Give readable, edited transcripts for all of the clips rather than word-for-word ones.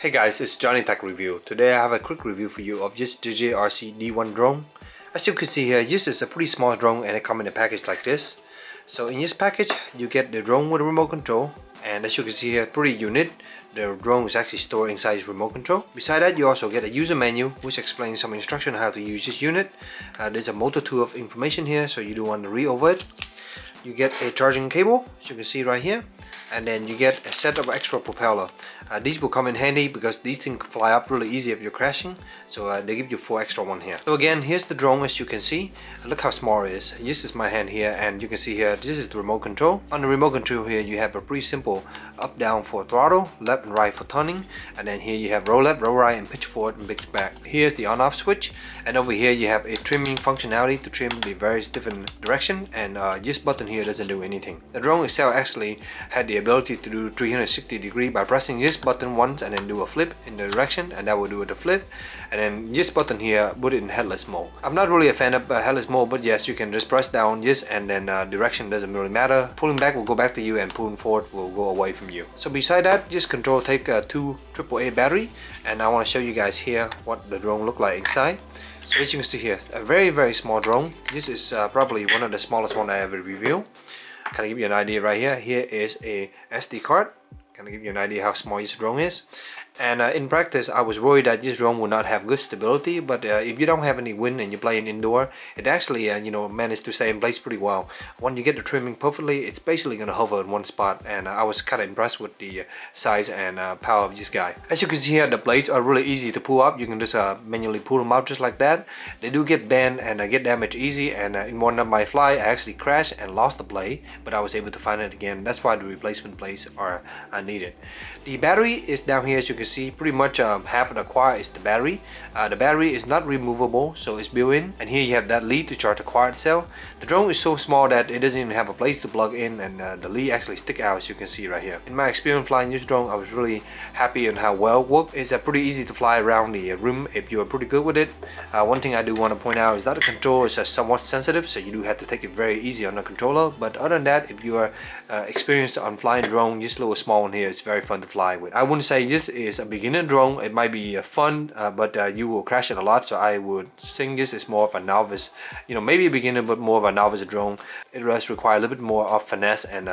Hey guys, it's JohnyTechReview. Today I have a quick review for you of this JJRC D1 drone. As you can see here, this is a pretty small drone and it comes in a package like this. So in this package, you get the drone with a remote control, and as you can see here, pretty unique. The drone is actually stored inside its remote control. Beside that, you also get a user menu which explains some instruction on how to use this unit. There's a multitude of information here, so you don't want to read over it. You get a charging cable, as you can see right here, and then you get a set of extra propeller. These will come in handy because these things fly up really easy if you're crashing, so they give you 4 extra one here. So again, here's the drone as you can see. Look how small it is. This is my hand here, and you can see here, this is the remote control. On the remote control here, you have a pretty simple up down for throttle, left and right for turning, and then here you have roll left, roll right, and pitch forward and pitch back. Here's the on off switch, and over here you have a trimming functionality to trim the various different direction, and this button here doesn't do anything. The drone itself actually had the ability to do 360 degree by pressing this button once and then do a flip in the direction, and that will do the flip. And then this button here put it in headless mode. I'm not really a fan of headless mode, but yes, you can just press down this and then direction doesn't really matter. Pulling back will go back to you and pulling forward will go away from you. So beside that, this control take 2 AAA battery, and I want to show you guys here what the drone look like inside. So as you can see here, a very small drone. This is probably one of the smallest one I ever reviewed. Kind of give you an idea right here. Here is a SD card. Kind of give you an idea how small this drone is. And in practice, I was worried that this drone would not have good stability, but if you don't have any wind and you're playing indoor, it actually managed to stay in place pretty well. When you get the trimming perfectly, it's basically going to hover in one spot, and I was kind of impressed with the size and power of this guy. As you can see here, the blades are really easy to pull up. You can just manually pull them out just like that. They do get bent and get damaged easy, and in one of my fly, I actually crashed and lost the blade, but I was able to find it again. That's why the replacement blades are needed. The battery is down here, as you can see. Pretty much half of the quad is the battery. The battery is not removable, so it's built in, and here you have that lead to charge the quad itself. The drone is so small that it doesn't even have a place to plug in, and the lead actually stick out, as you can see right here. In my experience flying this drone, I was really happy on how well it worked. It's pretty easy to fly around the room if you are pretty good with it. One thing I do want to point out is that the control is somewhat sensitive, so you do have to take it very easy on the controller. But other than that, if you are experienced on flying drone, this little small one here is very fun to fly with. I wouldn't say this is a beginner drone. It might be fun, but you will crash it a lot, so I would think this is more of a novice, maybe a beginner, but more of a novice drone. It does require a little bit more of finesse and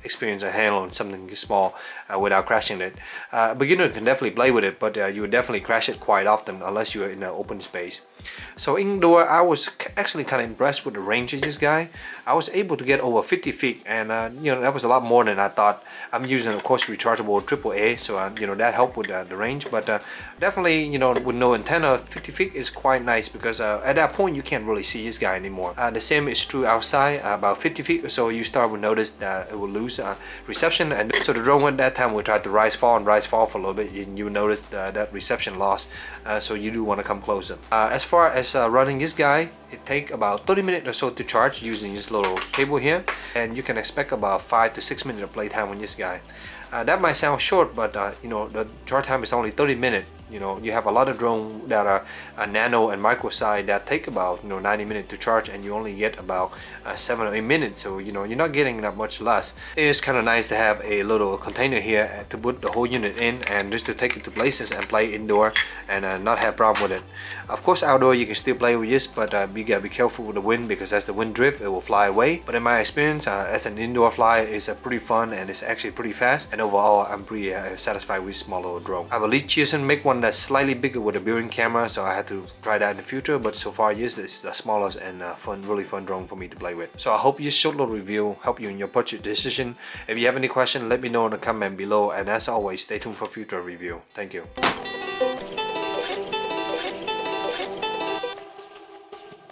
experience and handling something small without crashing it. A beginner can definitely play with it, but you would definitely crash it quite often unless you're in an open space. So indoor, I was actually kind of impressed with the range of this guy. I was able to get over 50 feet, and that was a lot more than I thought. I'm using, of course, rechargeable AAA, so that helped with the range, but definitely with no antenna, 50 feet is quite nice, because at that point you can't really see this guy anymore. The same is true outside. About 50 feet or so, you start to notice that it will lose reception, and so the drone at that time will try to rise fall for a little bit, and you notice that reception loss, so you do want to come closer. As far as running this guy, it takes about 30 minutes or so to charge using this little cable here, and you can expect about 5 to 6 minutes of playtime on this guy. That might sound short, but the charge time is only 30 minutes. You have a lot of drones that are nano and micro size that take about 90 minutes to charge, and you only get about 7 or 8 minutes, so you're not getting that much less. It is kind of nice to have a little container here to put the whole unit in, and just to take it to places and play indoor and not have problem with it. Of course, outdoor you can still play with this, but you gotta be careful with the wind, because as the wind drift, it will fly away. But in my experience, as an indoor flyer, it's pretty fun, and it's actually pretty fast, and overall I'm pretty satisfied with this small little drone. I will chosen make one that's slightly bigger with a built-in camera, so I had to try that in the future, but so far this is the smallest and really fun drone for me to play with. So I hope this short little review helped you in your purchase decision. If you have any questions, let me know in the comment below, and as always, stay tuned for future review. Thank you.